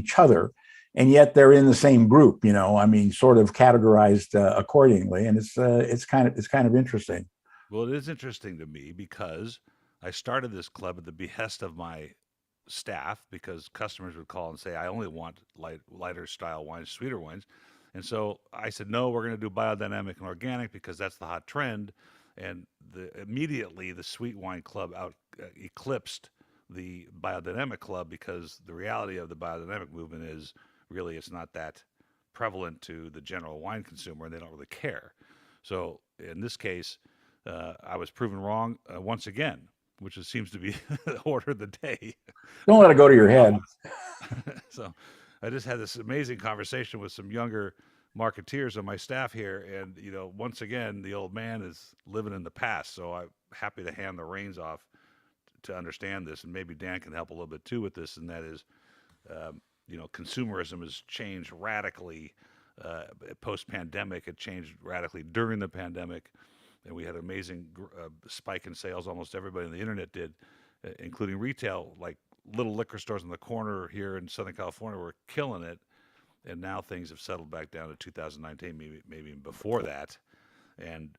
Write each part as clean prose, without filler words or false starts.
each other, and yet they're in the same group. I mean, sort of categorized accordingly, and it's kind of interesting. Well, it is interesting to me because I started this club at the behest of my staff because customers would call and say, I only want lighter style wines, sweeter wines. And so I said, no, we're going to do biodynamic and organic because that's the hot trend. And immediately the sweet wine club out eclipsed the biodynamic club because the reality of the biodynamic movement is really it's not that prevalent to the general wine consumer and they don't really care. So in this case, I was proven wrong once again, which seems to be the order of the day. Don't let it go to your head. So I just had this amazing conversation with some younger marketeers on my staff here, and once again, the old man is living in the past. So I'm happy to hand the reins off to understand this, and maybe Dan can help a little bit too with this, and that is, consumerism has changed radically post-pandemic. It changed radically during the pandemic, and we had an amazing spike in sales. Almost everybody on the internet did, including retail. Like little liquor stores in the corner here in Southern California were killing it, and now things have settled back down to 2019, maybe even before that. And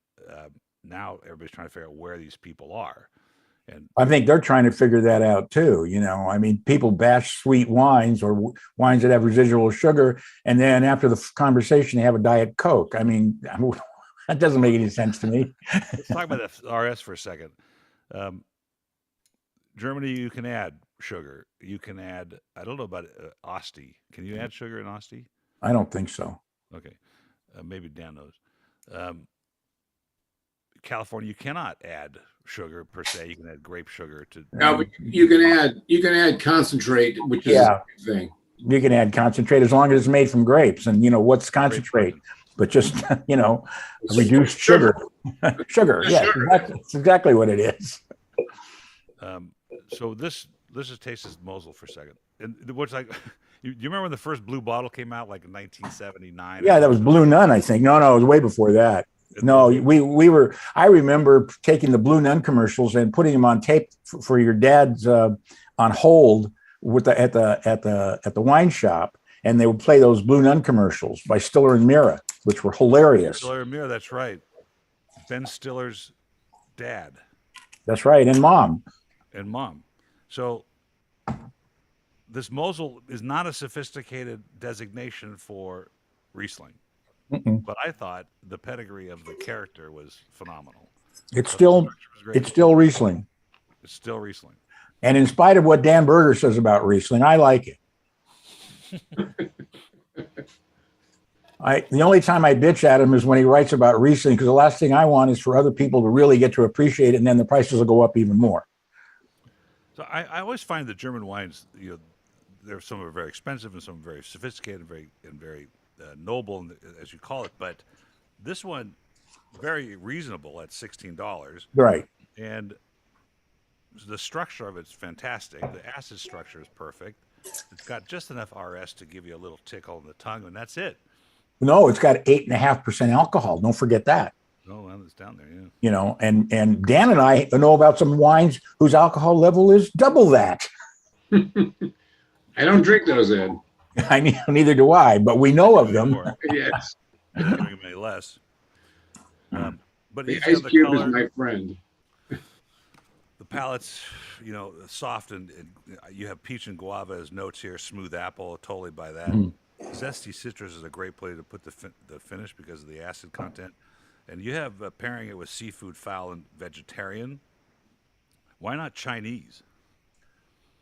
now everybody's trying to figure out where these people are. And I think they're trying to figure that out too. I mean, people bash sweet wines or wines that have residual sugar, and then after the conversation, they have a Diet Coke. I mean, that doesn't make any sense to me. let's talk about the RS for a second. Um, Germany, you can add sugar. You can add. I don't know about Asti. Can you add sugar in Asti? I don't think so. Okay, maybe Dan knows. Um, California, you cannot add sugar per se. You can add grape sugar to. Now, but you can add concentrate, which is Yeah, the same thing. you can add concentrate as long as it's made from grapes. And what's concentrate? But just reduced sugar. Sugar, yeah, Sugar. that's exactly what it is. So let's just taste this Mosel for a second. And what's like, you remember when the first blue bottle came out, like in 1979? Yeah, that was Blue Nun, I think. No, it was way before that. No, we were. I remember taking the Blue Nun commercials and putting them on tape for your dad's on hold at the wine shop, and they would play those Blue Nun commercials by Stiller and Mira, which were hilarious. Stiller and Mira, that's right. Ben Stiller's dad That's right, and Mom. and mom. So this Mosel is not a sophisticated designation for Riesling, Mm-mm. but I thought the pedigree of the character was phenomenal. It's The still structure was great. it's still Riesling, It's still Riesling. and in spite of what Dan Berger says about Riesling, I like it. The only time I bitch at him is when he writes about Riesling, because the last thing I want is for other people to really get to appreciate it, and then the prices will go up even more. So I always find the German wines, there some are very expensive and some are very sophisticated and very noble, as you call it. But this one, very reasonable at $16, Right. and the structure of it's fantastic. The acid structure is perfect. It's got just enough RS to give you a little tickle in the tongue, and that's it. No, it's got 8.5% alcohol. Don't forget that. Oh, well, it's down there, yeah. And Dan and I know about some wines whose alcohol level is double that. I don't drink those, Ed. Neither do I, but we know of them. More. Yes. Not giving any less. But The each ice of the cube is color, my friend. the palate's, soft, and you have peach and guava as notes here. Smooth apple, totally by that. Mhm. Zesty citrus is a great way to put the finish because of the acid content. And you have pairing it with seafood, fowl, and vegetarian. Why not Chinese?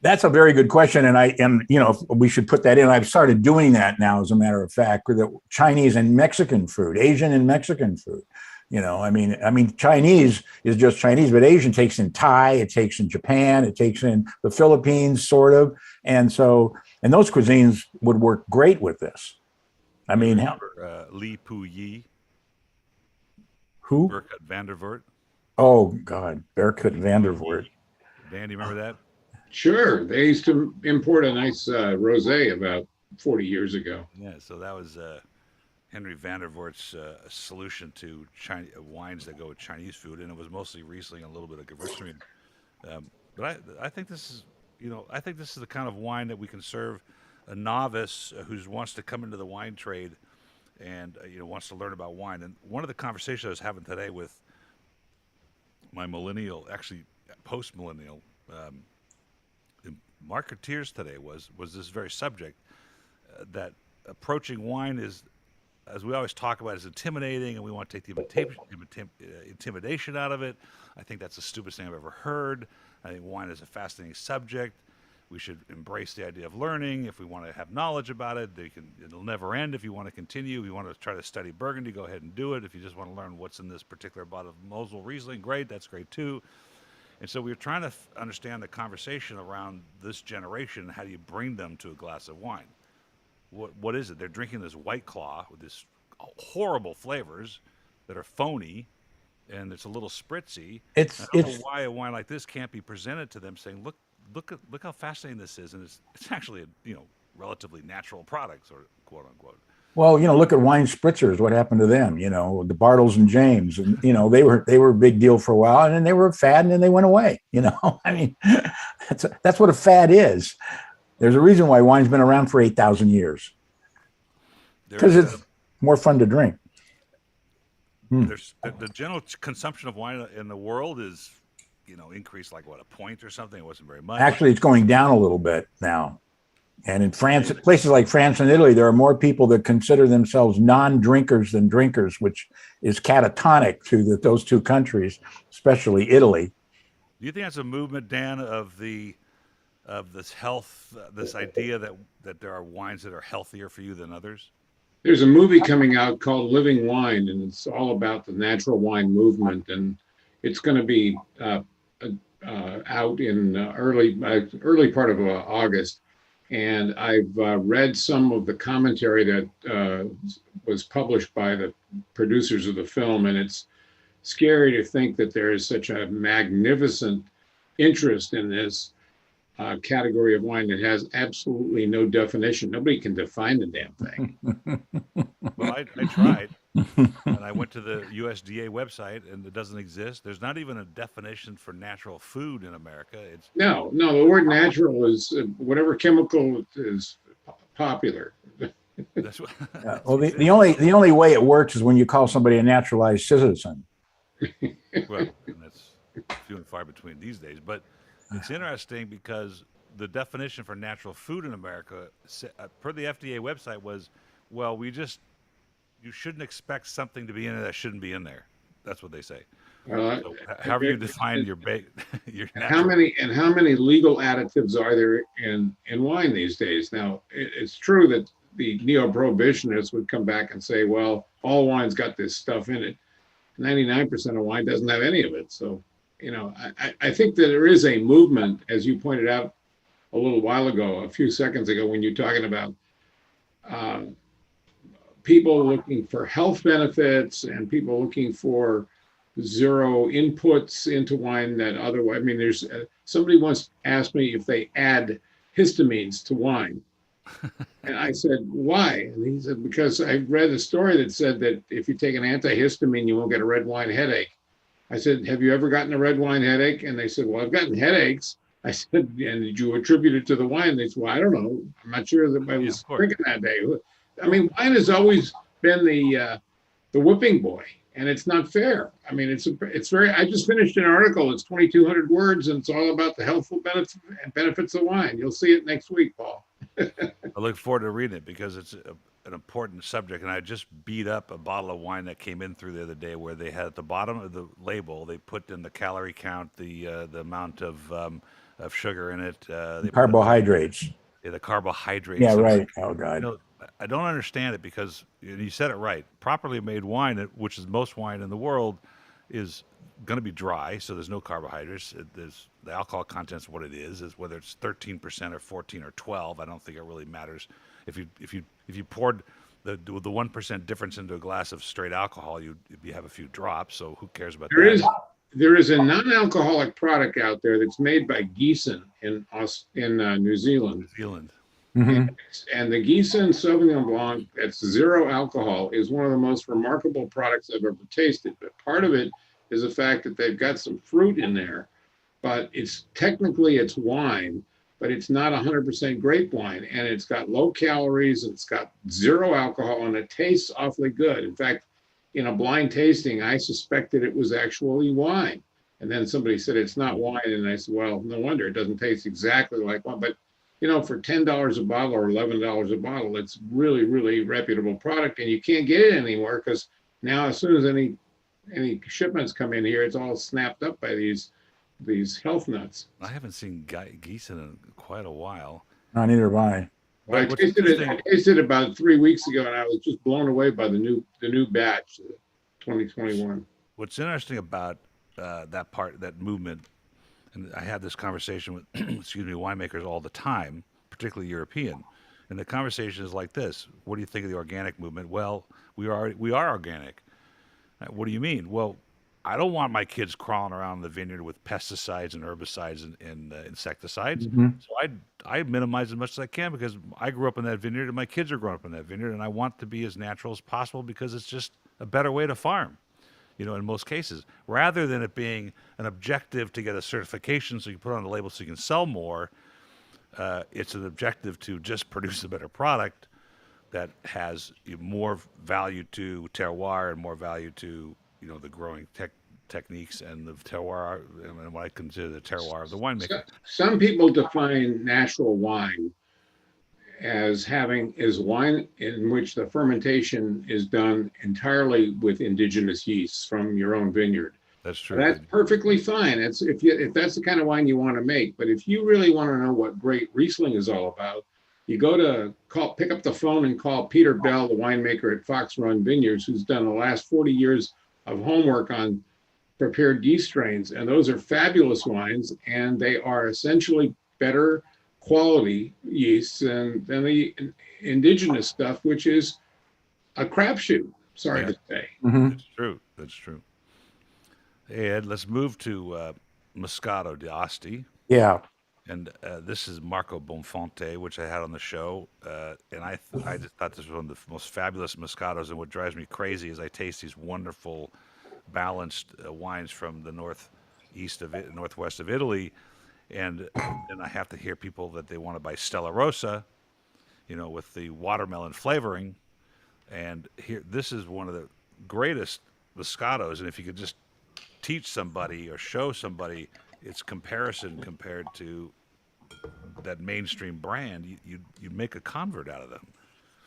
That's a very good question, and we should put that in. I've started doing that now, as a matter of fact, with the Chinese and Mexican food, Asian and Mexican food. I mean, Chinese is just Chinese, but Asian takes in Thai, it takes in Japan, it takes in the Philippines, sort of, and those cuisines would work great with this. I mean, Li Pu Yi, who? Burkhard van der Voort. Oh God, Berkut Vandervoort. Dan, do you remember that? Sure. They used to import a nice rosé about 40 years ago. Yeah, so that was Henry van der Voort's solution to wines that go with Chinese food, and it was mostly Riesling and a little bit of Gewürztraminer. But I think this is, I think this is the kind of wine that we can serve a novice who wants to come into the wine trade and wants to learn about wine. And one of the conversations I was having today with my millennial, actually post-millennial marketeers today was this very subject, that approaching wine is, as we always talk about, is intimidating, and we want to take the intimidation out of it. I think that's the stupidest thing I've ever heard. I think wine is a fascinating subject. We should embrace the idea of learning. If we want to have knowledge about it, it'll never end. If you want to continue, if you want to try to study Burgundy, go ahead and do it. If you just want to learn what's in this particular bottle of Mosel Riesling, great, that's great too. And so we were trying to understand the conversation around this generation. How do you bring them to a glass of wine? What is it? They're drinking this White Claw with this horrible flavors that are phony, and it's a little spritzy. I don't know why a wine like this can't be presented to them, saying, "Look how fascinating this is," and it's actually a relatively natural product, sort of, quote unquote. Well, look at wine spritzers. What happened to them? The Bartles and James, and they were a big deal for a while, and then they were a fad, and then they went away. I mean, that's what a fad is. There's a reason why wine's been around for 8,000 years, because it's more fun to drink. There's the general consumption of wine in the world is, increased like a point or something. It wasn't very much. Actually, it's going down a little bit now. And in France, places like France and Italy, there are more people that consider themselves non-drinkers than drinkers, which is catatonic to those two countries, especially Italy. Do you think that's a movement, Dan, of this health, this idea that there are wines that are healthier for you than others? There's a movie coming out called Living Wine, and it's all about the natural wine movement, and it's going to be out in early part of August. And I've read some of the commentary that was published by the producers of the film, and it's scary to think that there is such a magnificent interest in this category of wine that has absolutely no definition. Nobody can define the damn thing. Well, I tried, and I went to the USDA website, and it doesn't exist. There's not even a definition for natural food in America. No. The word natural is whatever chemical is popular. That's what, well, the only way it works is when you call somebody a naturalized citizen. well, and that's few and far between these days. But it's interesting because the definition for natural food in America, per the FDA website, was, well, you shouldn't expect something to be in it that shouldn't be in there. That's what they say. So however you define your how many legal additives are there in wine these days? Now, it's true that the neo-prohibitionists would come back and say, well, all wine's got this stuff in it. 99% of wine doesn't have any of it. So, I think that there is a movement, as you pointed out a few seconds ago, when you're talking about people looking for health benefits and people looking for zero inputs into wine that otherwise, there's somebody once asked me if they add histamines to wine. And I said, why? And he said, because I read a story that said that if you take an antihistamine, you won't get a red wine headache. I said, have you ever gotten a red wine headache? And they said, well, I've gotten headaches. I said, and did you attribute it to the wine? They said, well, I don't know. I'm not sure that I was drinking that day. Wine has always been the whipping boy, and it's not fair. It's very. I just finished an article. It's 2,200 words, and it's all about the healthful benefits of wine. You'll see it next week, Paul. I look forward to reading it because it's an important subject. And I just beat up a bottle of wine that came in through the other day, where they had at the bottom of the label, they put in the calorie count, the amount of sugar in it, the carbohydrates. The carbohydrates. Yeah, right. Oh God. I don't understand it because you said it right. Properly made wine, which is most wine in the world, is going to be dry, so there's no carbohydrates. There's the alcohol content's what it is whether it's 13% or 14 or 12. I don't think it really matters. If you poured the 1% difference into a glass of straight alcohol, you have a few drops. So who cares about that? There is a non-alcoholic product out there that's made by Gießen in New Zealand. Mm-hmm. And the Gießen Sauvignon Blanc, that's zero alcohol, is one of the most remarkable products I've ever tasted. But part of it is the fact that they've got some fruit in there, but it's wine, but it's not 100% grape wine, and it's got low calories, it's got zero alcohol, and it tastes awfully good. In fact, in a blind tasting, I suspected it was actually wine. And then somebody said it's not wine, and I said, well, no wonder it doesn't taste exactly like wine. But for $10 a bottle or $11 a bottle, it's really, really reputable product, and you can't get it anymore because now as soon as any shipments come in here, it's all snapped up by these health nuts. I haven't seen geese in quite a while. No, neither have I. Well, I tasted it about 3 weeks ago, and I was just blown away by the new batch, 2021. What's interesting about that movement, and I had this conversation with winemakers all the time, particularly European, and the conversation is like this: what do you think of the organic movement? Well, we are organic. What do you mean? Well, I don't want my kids crawling around the vineyard with pesticides and herbicides and insecticides. Mm-hmm. So I minimize as much as I can because I grew up in that vineyard and my kids are growing up in that vineyard, and I want to be as natural as possible because it's just a better way to farm, in most cases, rather than it being an objective to get a certification so you put it on the label so you can sell more. It's an objective to just produce a better product that has more value to terroir and more value to the growing techniques and the terroir and what I consider the terroir of the winemaker. Some people define natural wine as wine in which the fermentation is done entirely with indigenous yeasts from your own vineyard. That's true. That's perfectly fine. It's if that's the kind of wine you want to make. But if you really want to know what great Riesling is all about, you pick up the phone and call Peter Bell, the winemaker at Fox Run Vineyards, who's done the last 40 years of homework on prepared yeast strains. And those are fabulous wines, and they are essentially better quality yeasts than the indigenous stuff, which is a crapshoot, sorry to say. Mm-hmm. That's true. Hey, Ed, let's move to Moscato d'Asti. Yeah. And this is Marco Bonfonte, which I had on the show. And I just thought this was one of the most fabulous Moscatos. And what drives me crazy is I taste these wonderful, balanced wines from the northwest of Italy. And I have to hear people that they want to buy Stella Rosa, with the watermelon flavoring. And this is one of the greatest Moscatos. And if you could just teach somebody or show somebody its comparison compared to that mainstream brand, you make a convert out of them.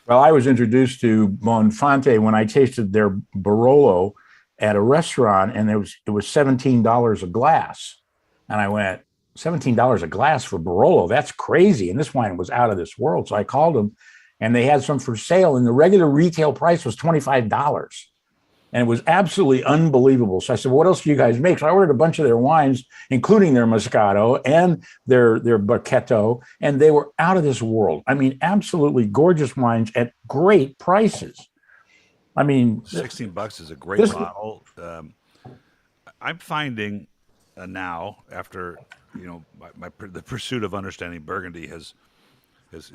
Well, I was introduced to Bonfonte when I tasted their Barolo at a restaurant, and it was $17 a glass. And I went, $17 a glass for Barolo? That's crazy. And this wine was out of this world. So I called them, and they had some for sale, and the regular retail price was $25. And it was absolutely unbelievable. So I said, well, what else do you guys make? So I ordered a bunch of their wines, including their Moscato and their Bacchetto, and they were out of this world. I mean, absolutely gorgeous wines at great prices. I mean, $16 is a great bottle. I'm finding now, after the pursuit of understanding Burgundy is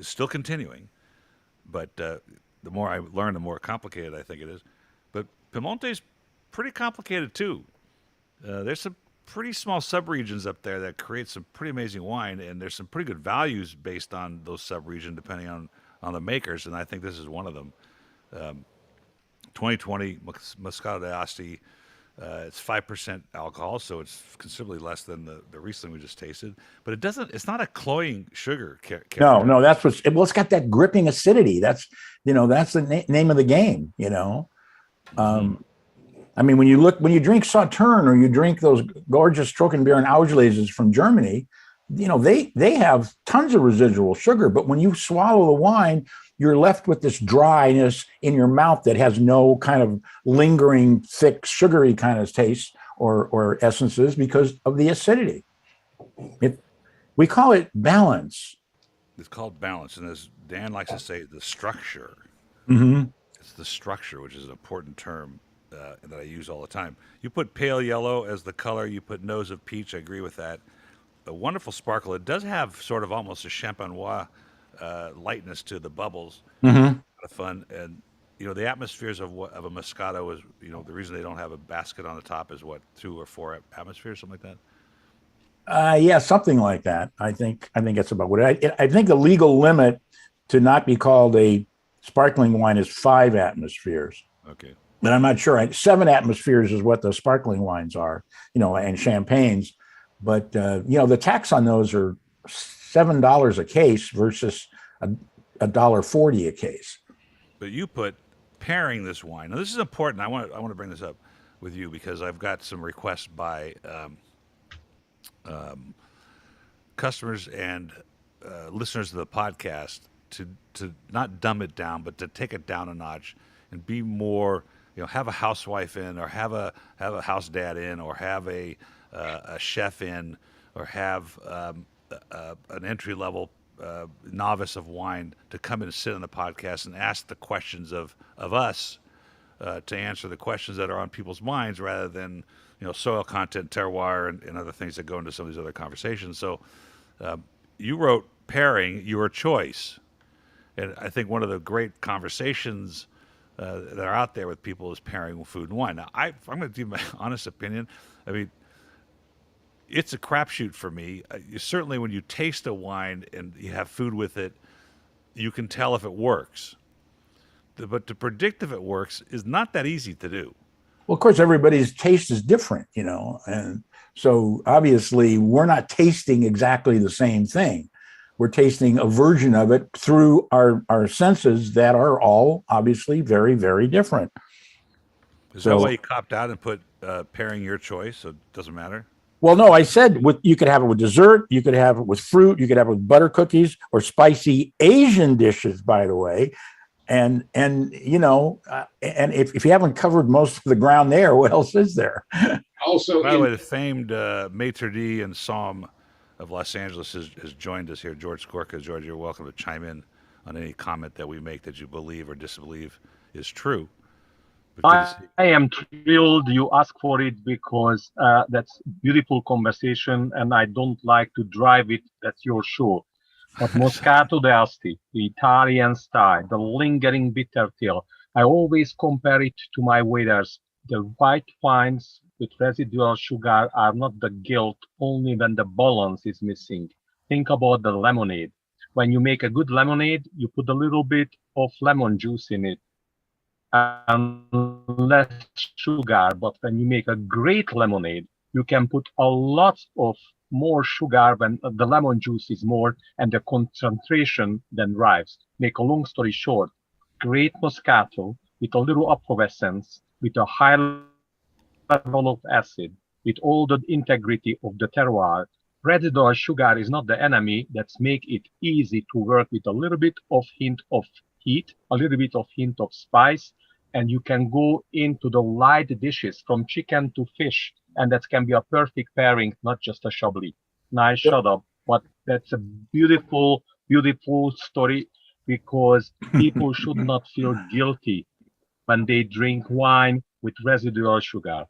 still continuing, but the more I learn, the more complicated I think it is. But Piemonte's pretty complicated too. There's some pretty small subregions up there that create some pretty amazing wine, and there's some pretty good values based on those subregions depending on the makers, and I think this is one of them. 2020 Moscato d'Asti, it's 5% alcohol, so it's considerably less than the Riesling we just tasted. But it's not a cloying sugar. No, it's got that gripping acidity. That's the name of the game. I mean, when you drink Sauterne or you drink those gorgeous Trockenbeeren Auslese from Germany, they have tons of residual sugar. But when you swallow the wine, you're left with this dryness in your mouth that has no kind of lingering, thick, sugary kind of taste or essences because of the acidity. We call it balance. It's called balance, and as Dan likes to say, the structure. Mm-hmm. It's the structure, which is an important term that I use all the time. You put pale yellow as the color. You put nose of peach. I agree with that. A wonderful sparkle. It does have sort of almost a champenois lightness to the bubbles. Mm-hmm. A lot of fun. And, the atmospheres of a Moscato is, the reason they don't have a basket on the top is 2 or 4 atmospheres, something like that. Yeah, something like that. I think that's about what I think the legal limit to not be called a sparkling wine is 5 atmospheres. Okay. But I'm not sure. 7 atmospheres is what the sparkling wines are, and champagnes. But the tax on those are $7 a case versus a $1.40 a case. But you put pairing this wine. Now this is important. I want to bring this up with you because I've got some requests by customers and listeners of the podcast to not dumb it down, but to take it down a notch and be more. Have a housewife in, or have a house dad in, or have a chef in, or have an entry level novice of wine to come in and sit on the podcast and ask the questions of us to answer the questions that are on people's minds, rather than soil content, terroir, and other things that go into some of these other conversations. So you wrote pairing your choice, and I think one of the great conversations that are out there with people is pairing food and wine. Now, I'm going to give my honest opinion. I mean, it's a crapshoot for me. Certainly, when you taste a wine and you have food with it, you can tell if it works. But to predict if it works is not that easy to do. Well, of course, everybody's taste is different, and so obviously we're not tasting exactly the same thing. We're tasting a version of it through our senses that are all obviously very, very different. Is that why you copped out and put pairing your choice, so it doesn't matter? Well, no, I said you could have it with dessert, you could have it with fruit, you could have it with butter cookies or spicy Asian dishes, by the way. And if you haven't covered most of the ground there, what else is there? Also, by the way, the famed maitre d' and somm of Los Angeles has joined us here. George Skorka. George, you're welcome to chime in on any comment that we make that you believe or disbelieve is true. I am thrilled you ask for it, because that's beautiful conversation, and I don't like to drive it. That's your show. But Moscato d'Asti, the Italian style, the lingering bitter tail, I always compare it to my waiters. The white wines with residual sugar are not the guilt only when the balance is missing. Think about the lemonade. When you make a good lemonade, you put a little bit of lemon juice in it and less sugar. But when you make a great lemonade, you can put a lot of more sugar when the lemon juice is more, and the concentration then rise. Make a long story short, great Moscato with a little effervescence, with a high level of acid, with all the integrity of the terroir. Residual sugar is not the enemy. That's make it easy to work with a little bit of hint of heat, a little bit of hint of spice, and you can go into the light dishes from chicken to fish, and that can be a perfect pairing, not just a Chablis. Nice, shut up. But that's a beautiful, beautiful story, because people should not feel guilty when they drink wine with residual sugar.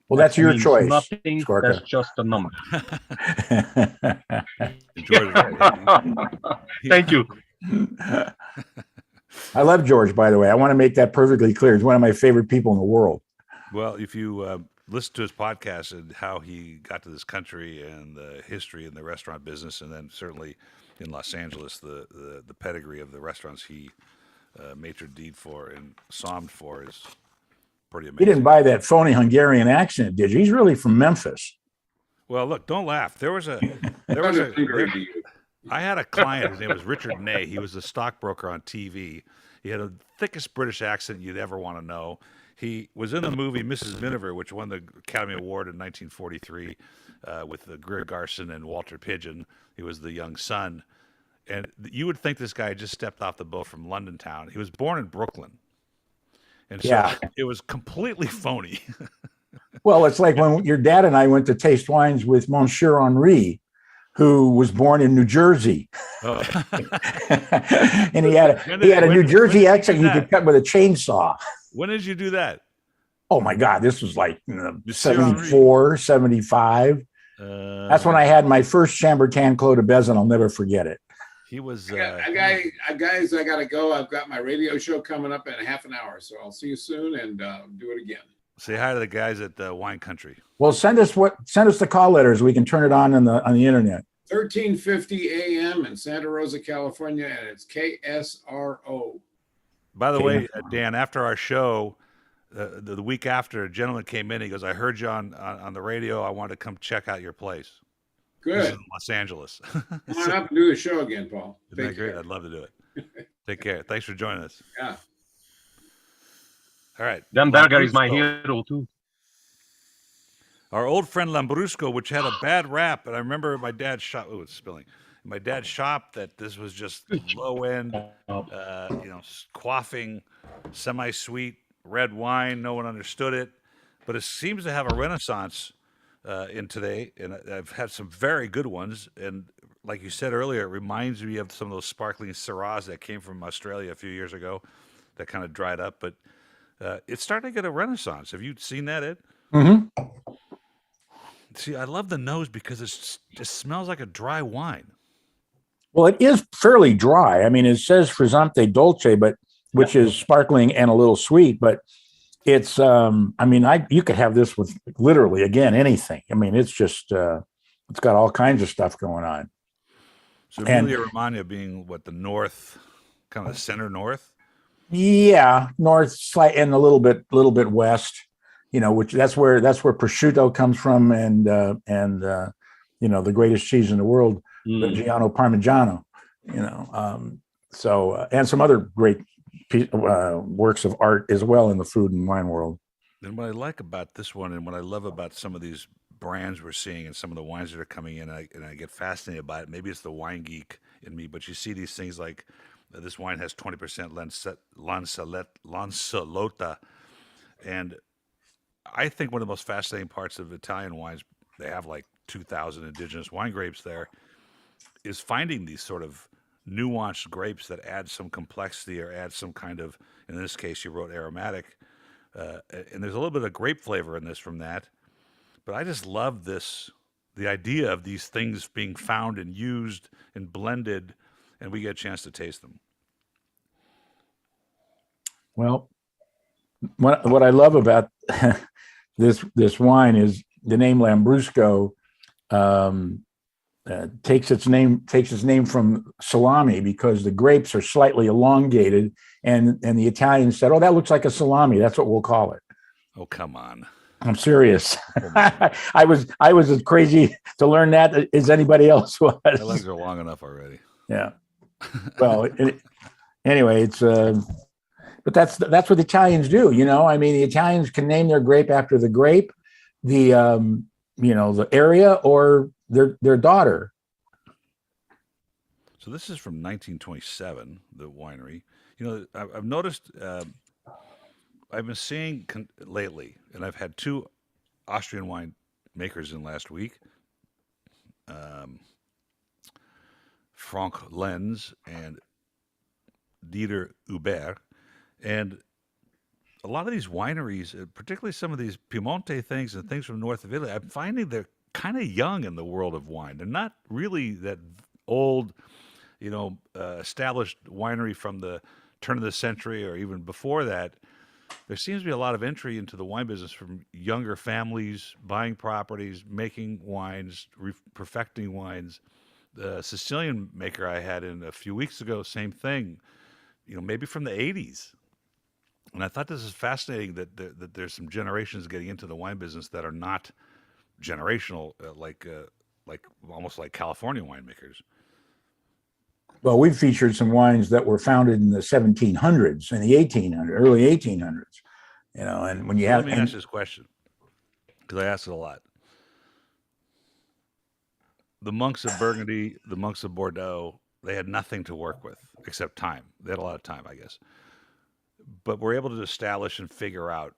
Well, that's your choice. Nothing. Skorka. That's just a number. George, Thank you. I love George, by the way. I want to make that perfectly clear. He's one of my favorite people in the world. Well, if you listen to his podcast and how he got to this country and the history in the restaurant business, and then certainly in Los Angeles, the pedigree of the restaurants he maitre d' for and sommed for is pretty amazing. He didn't buy that phony Hungarian accent, did you? He's really from Memphis. Well, look, don't laugh. I had a client, his name was Richard Ney. He was a stockbroker on TV. He had the thickest British accent you'd ever want to know. He was in the movie Mrs. Miniver, which won the Academy Award in 1943 with Greer Garson and Walter Pidgeon. He was the young son. And you would think this guy just stepped off the boat from London town. He was born in Brooklyn. And so it was completely phony. Well, it's like when your dad and I went to taste wines with Monsieur Henri, who was born in New Jersey. Oh. And he had a New Jersey accent you could cut with a chainsaw. When did you do that? Oh my God, this was like 74, 75. That's when I had my first Chambertin Clos de Bezin. I'll never forget it. He was. Guys, I got to go. I've got my radio show coming up in half an hour, so I'll see you soon and do it again. Say hi to the guys at Wine Country. Well, send us the call letters. We can turn it on the internet. 1350 a.m. in Santa Rosa, California, and it's KSRO. By the way, Dan, after our show, the week after, a gentleman came in. He goes, "I heard you on the radio. I wanted to come check out your place." This is Good. in Los Angeles. Come on up and do the show again, Paul. Isn't that great? I'd love to do it. Take care. Thanks for joining us. Yeah. All right. Dan Berger is my hero too. Our old friend Lambrusco, which had a bad rap, and I remember my dad's shop. Oh, it's spilling. My dad's shop that this was just low end, quaffing, semi-sweet red wine. No one understood it, but it seems to have a renaissance in today, and I've had some very good ones. And like you said earlier, it reminds me of some of those sparkling Syrahs that came from Australia a few years ago that kind of dried up, but it's starting to get a renaissance. Have you seen that, Ed? Mm-hmm. See, I love the nose because it just smells like a dry wine. Well, it is fairly dry. I mean, it says frizzante dolce, but which is sparkling and a little sweet, but it's you could have this with literally again anything. I mean, it's just it's got all kinds of stuff going on. So Emilia-Romagna being what, the north, kind of the center north? Yeah, north, slight, and a little bit west. Which that's where prosciutto comes from, and the greatest cheese in the world, Reggiano Parmigiano. And some other great works of art as well in the food and wine world. And what I like about this one, and what I love about some of these brands we're seeing, and some of the wines that are coming in, and I get fascinated by it. Maybe it's the wine geek in me, but you see these things like this wine has 20% Lancelota, and I think one of the most fascinating parts of Italian wines, they have like 2,000 indigenous wine grapes there, is finding these sort of nuanced grapes that add some complexity or add some kind of, in this case, you wrote aromatic, and there's a little bit of grape flavor in this from that. But I just love the idea of these things being found and used and blended, and we get a chance to taste them. Well, what I love about this wine is the name Lambrusco takes its name from salami, because the grapes are slightly elongated, and the Italians said, "Oh, that looks like a salami. That's what we'll call it." Oh, come on! I'm serious. I was as crazy to learn that as anybody else was. My legs are long enough already. Yeah. Well, anyway, it's. But that's what the Italians do, I mean, the Italians can name their grape after the grape, the the area, or their daughter. So this is from 1927, the winery. I've noticed, I've been seeing lately, and I've had two Austrian wine makers in last week, Frank Lenz and Dieter Hubert. And a lot of these wineries, particularly some of these Piemonte things and things from north of Italy, I'm finding they're kind of young in the world of wine. They're not really that old, established winery from the turn of the century or even before that. There seems to be a lot of entry into the wine business from younger families buying properties, making wines, perfecting wines. The Sicilian maker I had in a few weeks ago, same thing, maybe from the 80s. And I thought this is fascinating that there's some generations getting into the wine business that are not generational, like almost like California winemakers. Well, we've featured some wines that were founded in the 1700s and the 1800s, early 1800s. And when you have. Let me ask this question, because I ask it a lot. The monks of Burgundy, the monks of Bordeaux, they had nothing to work with except time. They had a lot of time, I guess. But we're able to establish and figure out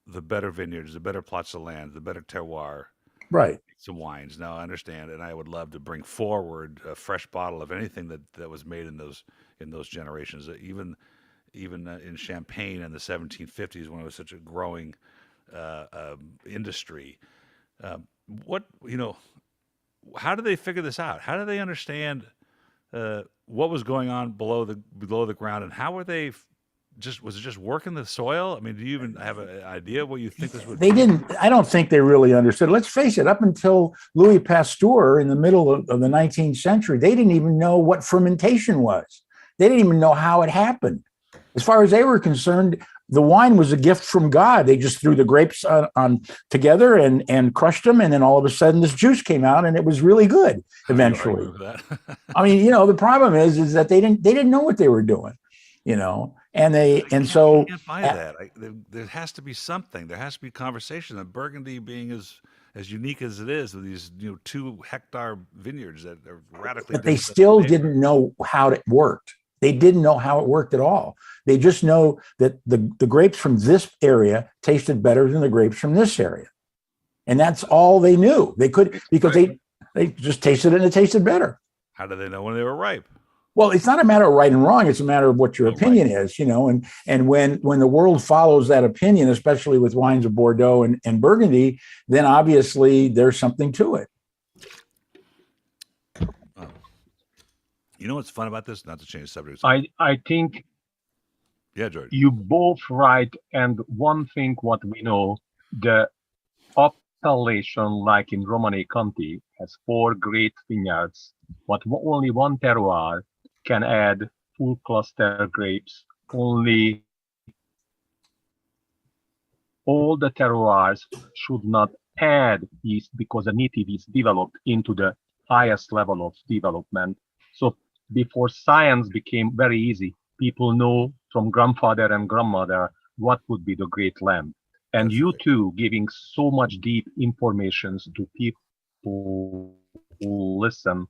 the better vineyards, the better plots of land, the better terroir. Right. Some wines. Now I understand, and I would love to bring forward a fresh bottle of anything that was made in those generations. Even in Champagne in the 1750s, when it was such a growing industry. How do they figure this out? How do they understand what was going on below the ground, and how are they was it just work in the soil? I mean, do you even have an idea what you think this would They be? didn't, I don't think they really understood. Let's face it, up until Louis Pasteur in the middle of the 19th century, they didn't even know what fermentation was. They didn't even know how it happened. As far as they were concerned, the wine was a gift from God. They just threw the grapes on together and crushed them, and then all of a sudden this juice came out, and it was really good. Eventually, I mean, the problem is that they didn't know what they were doing, and so I can't buy that. There has to be something. There has to be conversation. And Burgundy being as unique as it is with these 2-hectare vineyards that are radically but they different still than the didn't know how it worked. They didn't know how it worked at all. They just know that the grapes from this area tasted better than the grapes from this area. And that's all they knew. They could, because they just tasted it and it tasted better. How do they know when they were ripe? Well, it's not a matter of right and wrong. It's a matter of what your opinion is, and when the world follows that opinion, especially with wines of Bordeaux and Burgundy, then obviously there's something to it. You know what's fun about this? Not to change the subject. I think yeah, George. You both right. And one thing what we know, the appellation, like in Romane County, has 4 great vineyards, but only one terroir can add full cluster grapes. Only all the terroirs should not add yeast because the native is developed into the highest level of development. So before science became very easy, people know from grandfather and grandmother what would be the great lamb. And you two giving so much deep information to people who listen,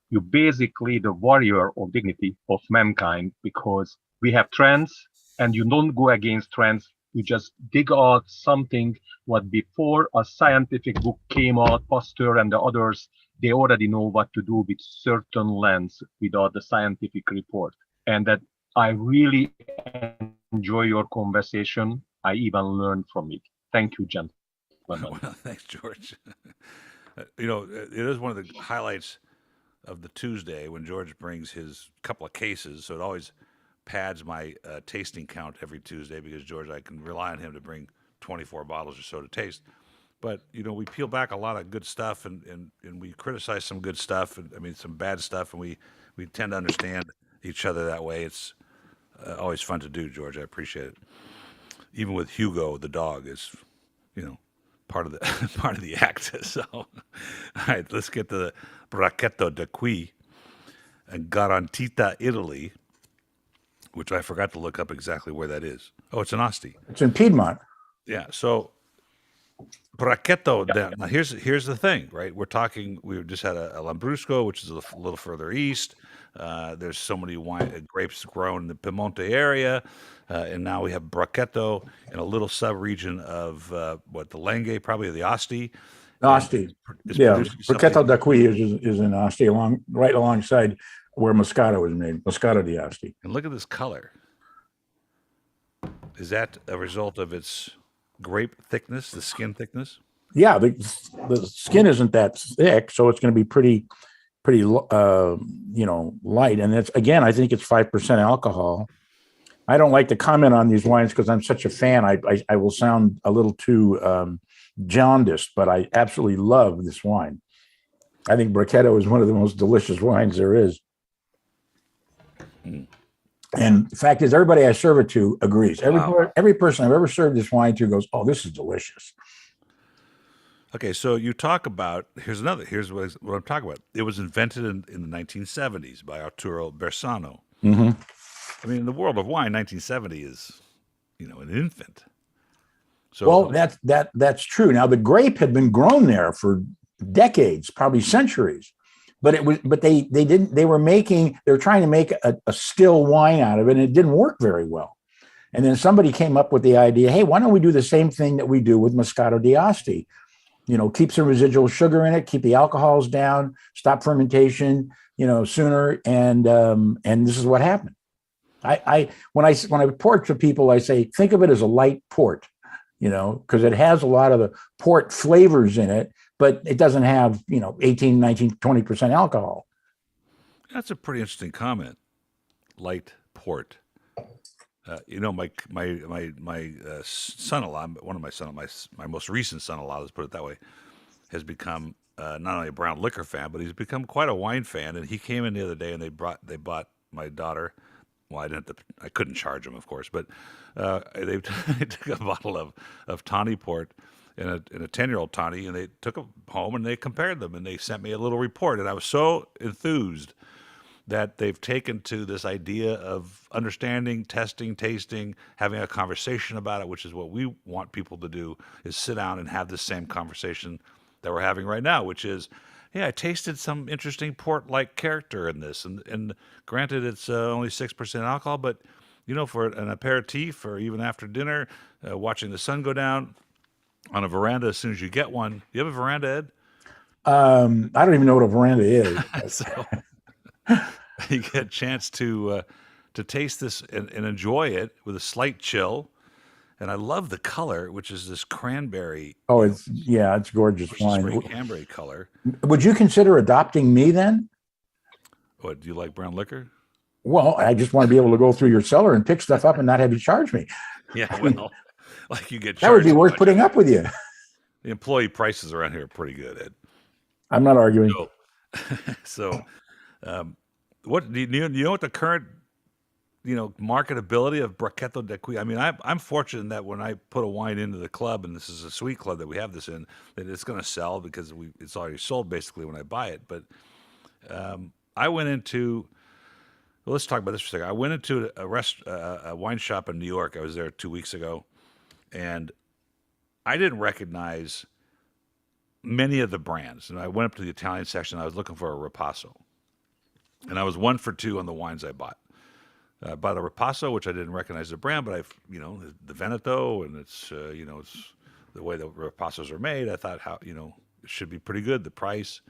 you're basically the warrior of dignity of mankind, because we have trends and you don't go against trends. You just dig out something what before a scientific book came out, Pasteur and the others, they already know what to do with certain lands without the scientific report. And that I really enjoy your conversation. I even learned from it. Thank you, gentlemen. Well, thanks, George. It is one of the highlights of the Tuesday when George brings his couple of cases. So it always pads my tasting count every Tuesday because George, I can rely on him to bring 24 bottles or so to taste. But we peel back a lot of good stuff and we criticize some good stuff and some bad stuff, and we tend to understand each other that way. It's always fun to do, George. I appreciate it. Even with Hugo, the dog is, part of the act. So, all right, let's get to the Bracchetto da Qui and Garantita, Italy, which I forgot to look up exactly where that is. Oh, it's in Asti. It's in Piedmont. Yeah. So Bracchetto. Yeah. Now here's the thing, right? We just had a Lambrusco, which is a little further east. There's so many grapes grown in the Piemonte area, and now we have Bracchetto in a little sub-region of the Langhe, probably the Asti. Asti, yeah. Bracchetto da Qui is in Asti, right alongside where Moscato is made, Moscato di Asti. And look at this color. Is that a result of its grape thickness, the skin thickness? Yeah, the skin isn't that thick, so it's going to be pretty light. And it's, again, I think it's 5% alcohol. I don't like to comment on these wines because I'm such a fan. I will sound a little too jaundiced, but I absolutely love this wine. I think Bracchetto is one of the most delicious wines there is. And the fact is, everybody I serve it to agrees. Every person I've ever served this wine to goes, "Oh, this is delicious." Okay, so you talk about here's what I'm talking about. It was invented in the 1970s by Arturo Bersano. Mm-hmm. I mean, in the world of wine, 1970 is, an infant. So well, that's true. Now the grape had been grown there for decades, probably centuries. But they were trying to make a still wine out of it, and it didn't work very well. And then somebody came up with the idea, hey, why don't we do the same thing that we do with Moscato di Asti? Keep some residual sugar in it, keep the alcohols down, stop fermentation, sooner. And this is what happened. When I port to people, I say, think of it as a light port, because it has a lot of the port flavors in it, but it doesn't have, 18, 19, 20% alcohol. That's a pretty interesting comment. Light port. my son-in-law, one of my most recent son-in-law, let's put it that way, has become not only a brown liquor fan, but he's become quite a wine fan. And he came in the other day, and they bought my daughter. Well, I couldn't charge him, of course, but they took a bottle of Tawny Port in a 10-year-old Tawny, and they took it home and they compared them, and they sent me a little report, and I was so enthused that they've taken to this idea of understanding, testing, tasting, having a conversation about it, which is what we want people to do, is sit down and have the same conversation that we're having right now, which is, yeah, I tasted some interesting port-like character in this, and granted, it's only 6% alcohol, but for an aperitif or even after dinner, watching the sun go down on a veranda as soon as you get one. You have a veranda, Ed? I don't even know what a veranda is. So you get a chance to taste this and enjoy it with a slight chill. And I love the color, which is this cranberry. Oh, it's gorgeous wine. Cranberry color. Would you consider adopting me then? What, do you like brown liquor? Well, I just want to be able to go through your cellar and pick stuff up and not have you charge me. Yeah, well, like you get charged. That would be worth putting up with you. The employee prices around here are pretty good, Ed. I'm not arguing. So what do you know what the current marketability of Brachetto de Qui? I mean, I'm fortunate that when I put a wine into the club, and this is a sweet club that we have this in, that it's going to sell because it's already sold basically when I buy it. But I went into, well, let's talk about this for a second. I went into a wine shop in New York. I was there 2 weeks ago, and I didn't recognize many of the brands. And I went up to the Italian section. I was looking for a Ripasso, and I was 1 for 2 on the wines I bought. Bought a Ripasso, which I didn't recognize the brand, but the Veneto, and it's it's the way the Ripassos are made. I thought it should be pretty good. The price.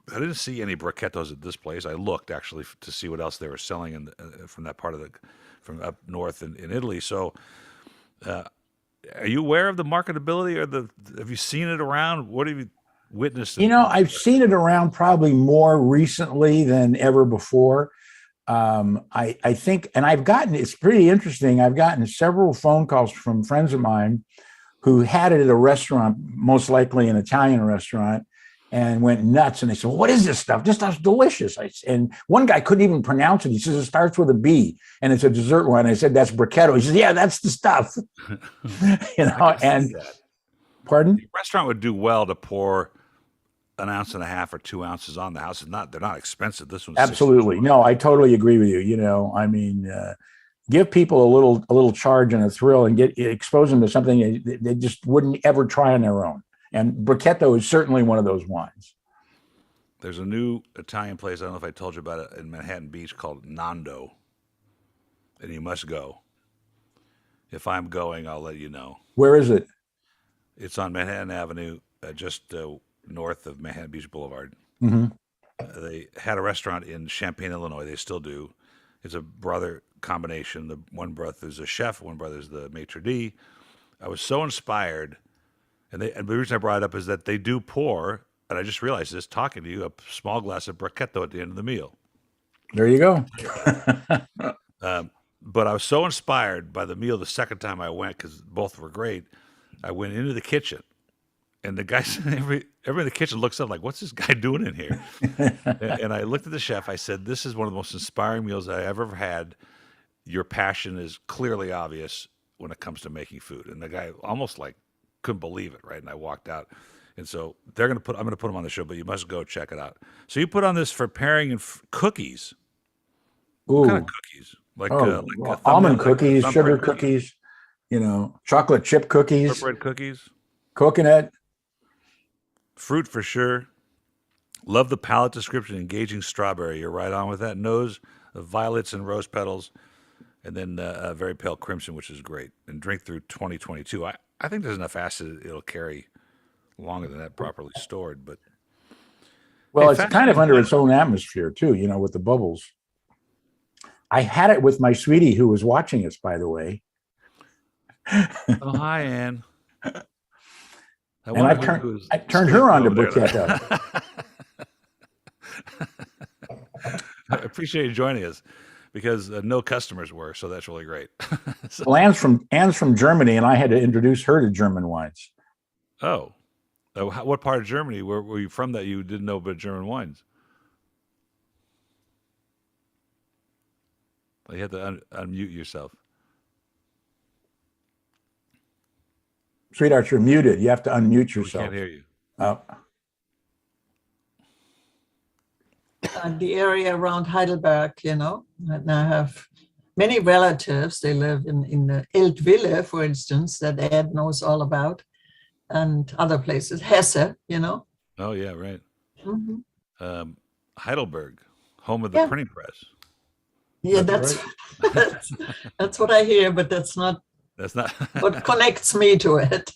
I didn't see any Bracchettos at this place. I looked actually to see what else they were selling from that part from up north in Italy. So, are you aware of the marketability, or have you seen it around? What have you witnessed? I've seen it around probably more recently than ever before. I think, and it's pretty interesting. I've gotten several phone calls from friends of mine who had it at a restaurant, most likely an Italian restaurant, and went nuts. And they said, well, what is this stuff? This stuff's delicious. And one guy couldn't even pronounce it. He says, it starts with a B and it's a dessert one. I said, that's Brachetto. He says, yeah, that's the stuff. And pardon? The restaurant would do well to pour 1.5 ounces or 2 ounces on the house. They're not expensive. This one's absolutely. No, I totally agree with you. Give people a little charge and a thrill, and expose them to something they just wouldn't ever try on their own. And Brachetto is certainly one of those wines. There's a new Italian place, I don't know if I told you about it, in Manhattan Beach called Nando. And you must go. If I'm going, I'll let you know. Where is it? It's on Manhattan Avenue, just north of Manhattan Beach Boulevard. Mm-hmm. They had a restaurant in Champaign, Illinois. They still do. It's a brother combination. The one brother's a chef, one brother's the maitre d'. I was so inspired. And the reason I brought it up is that they do pour, and I just realized this talking to you, a small glass of Brachetto at the end of the meal. There you go. But I was so inspired by the meal the second time I went, because both were great. I went into the kitchen, and the guy, everybody in the kitchen looks up like, what's this guy doing in here? And I looked at the chef. I said, this is one of the most inspiring meals I ever had. Your passion is clearly obvious when it comes to making food. And the guy almost couldn't believe it, right? And I walked out. And so I'm going to put them on the show, but you must go check it out. So you put on this for pairing and cookies. Ooh. What kind of cookies? Almond cookies, sugar cookies, chocolate chip cookies, bread cookies, coconut, fruit for sure. Love the palette description, engaging strawberry. You're right on with that. Nose of violets and rose petals, and then a very pale crimson, which is great. And drink through 2022. I think there's enough acid it'll carry longer than that properly stored. But it's kind of under its own atmosphere too, with the bubbles. I had it with my sweetie who was watching us, by the way. Oh, hi, Ann. I turned her on to Brachetto. I appreciate you joining us, because no customers were, so that's really great. So, Well, Anne's from Germany, and I had to introduce her to German wines. oh, what part of Germany were you from that you didn't know about German wines? You have to unmute yourself. Sweetheart, you're muted. You have to unmute We yourself. can't hear you. Oh, The area around Heidelberg, and I have many relatives. They live in the Eltville, for instance, that Ed knows all about, and other places, Hesse, Oh yeah, right. Mhm. Heidelberg, home of the Yeah. printing press. Yeah, That's that's what I hear, but that's not That's not. what connects me to it.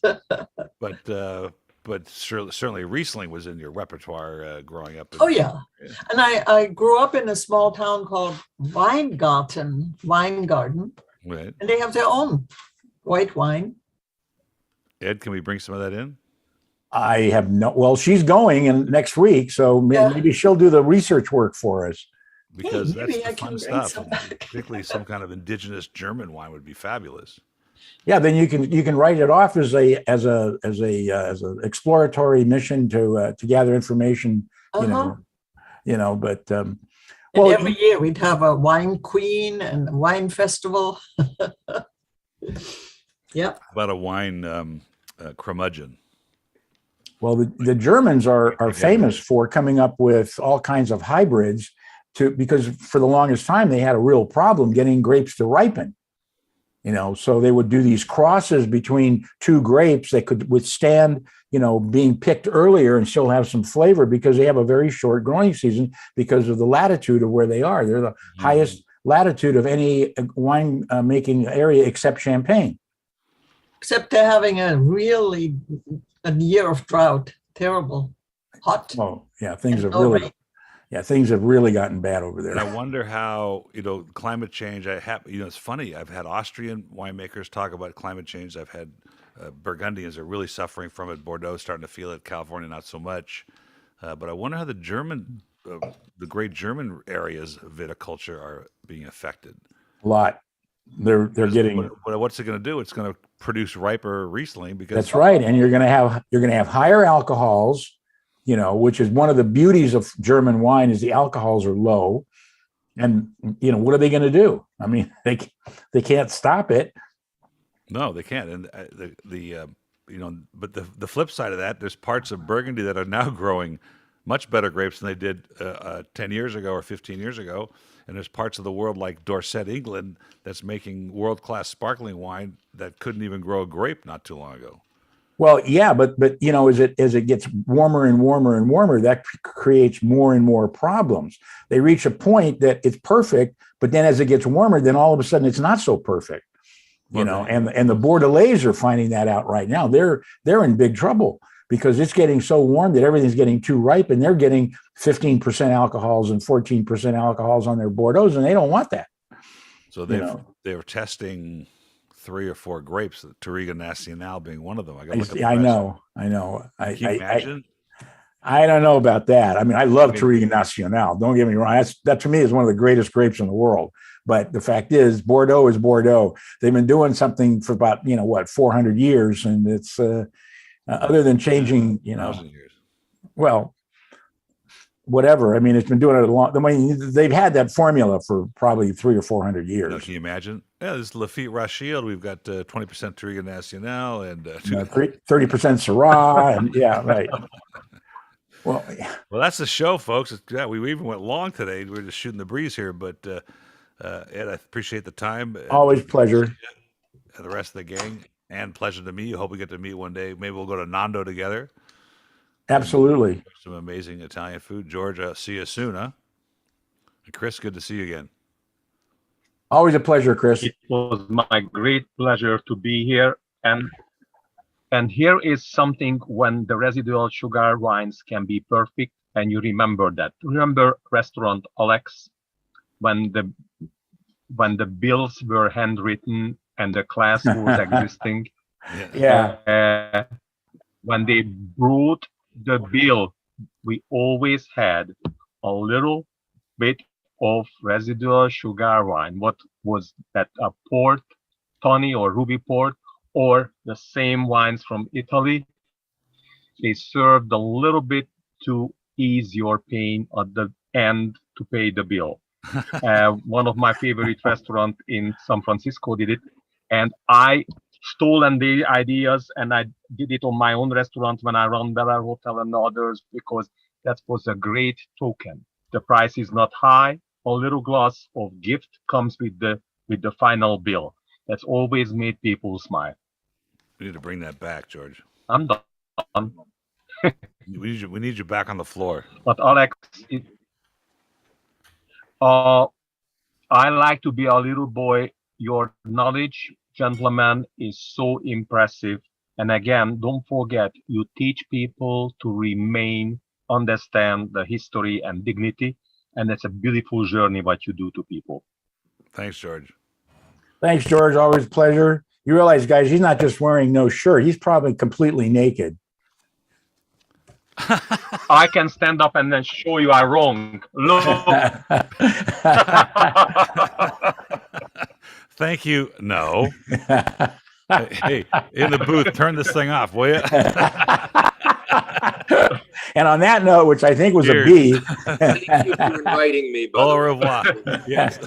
But certainly Riesling was in your repertoire growing up. Oh yeah, and I grew up in a small town called Wine Garden, Right. and they have their own white wine. Ed, can we bring some of that in? I have well, she's going in next week, so maybe she'll do the research work for us. Because maybe that's I the can fun bring stuff. some back. Particularly some kind of indigenous German wine would be fabulous. Yeah, then you can write it off as a exploratory mission to gather information. Uh-huh. But And well, every year we'd have a wine queen and a wine festival. Yeah. How about a wine curmudgeon? well, the Germans are famous for coming up with all kinds of hybrids because for the longest time they had a real problem getting grapes to ripen. So they would do these crosses between two grapes that could withstand, being picked earlier and still have some flavor because they have a very short growing season because of the latitude of where they are. They're the highest latitude of any wine making area except Champagne. Except they're having a year of drought. Terrible. Hot. Oh, yeah, things and have no really rain. things have really gotten bad over And I there. wonder how, climate change, it's funny. I've had Austrian winemakers talk about climate change. I've had Burgundians are really suffering from it. Bordeaux starting to feel it. California, not so much. But I wonder how the great German areas of viticulture are being affected. A lot. They're getting. What's it going to do? It's going to produce riper Riesling because That's right, and you're going to have higher alcohols. Which is one of the beauties of German wine is the alcohols are low, and what are they going to do? I mean, they can't stop it. No, they can't. And but the flip side of that, there's parts of Burgundy that are now growing much better grapes than they did 10 years ago or 15 years ago. And there's parts of the world like Dorset, England, that's making world-class sparkling wine that couldn't even grow a grape not too long ago. Well, yeah, but as it gets warmer and warmer and warmer, that creates more and more problems. They reach a point that it's perfect, but then as it gets warmer, then all of a sudden it's not so perfect. And the Bordelais are finding that out right now. They're in big trouble because it's getting so warm that everything's getting too ripe, and they're getting 15% alcohols and 14% alcohols on their Bordeaux, and they don't want that. So they were testing 3 or 4 grapes, Touriga Nacional being one of them. I know. Can you imagine? I don't know about that. I mean, I love Touriga Nacional. Don't get me wrong. That to me is one of the greatest grapes in the world. But the fact is, Bordeaux is Bordeaux. They've been doing something for about 400 years, and it's other than changing, 1,000 years. Well, whatever. I mean, it's been doing it a long. I mean, they've had that formula for probably 300 or 400 years. Can you imagine? Yeah, this is Lafite Rothschild. We've got 20% Touriga Nacional and 30% Syrah, and yeah, right. Well, that's the show, folks. Yeah, we even went long today. We were just shooting the breeze here, but Ed, I appreciate the time. Always pleasure. And the rest of the gang, and pleasure to meet you. Hope we get to meet one day. Maybe we'll go to Nando together. Absolutely. Some amazing Italian food. George, see you soon, huh? And Chris, good to see you again. Always a pleasure, Chris. It was my great pleasure to be here. And here is something when the residual sugar wines can be perfect, and you remember that. Remember restaurant Alex, when the bills were handwritten and the class was existing. Yeah. When they brought the bill, we always had a little bit of residual sugar wine. What was that? A port, tawny or ruby port, or the same wines from Italy? They served a little bit to ease your pain at the end to pay the bill. One of my favorite restaurants in San Francisco did it, and I stolen the ideas and I did it on my own restaurant when I run Bel Air Hotel and others, because that was a great token. The price is not high. A little glass of gift comes with the final bill. That's always made people smile. We need to bring that back, George. I'm done. We need you back on the floor. But Alex, I like to be a little boy. Your knowledge, gentlemen, is so impressive. And again, don't forget, you teach people to remain, understand the history and dignity. And it's a beautiful journey what you do to people. Thanks, George. Thanks, George. Always a pleasure. You realize, guys, he's not just wearing no shirt. He's probably completely naked. I can stand up and then show you I'm wrong. Look. Thank you. No. Hey, in the booth, turn this thing off, will you? And on that note, which I think was Cheers. a B. Thank you for inviting me. By Au the way. revoir. Yes.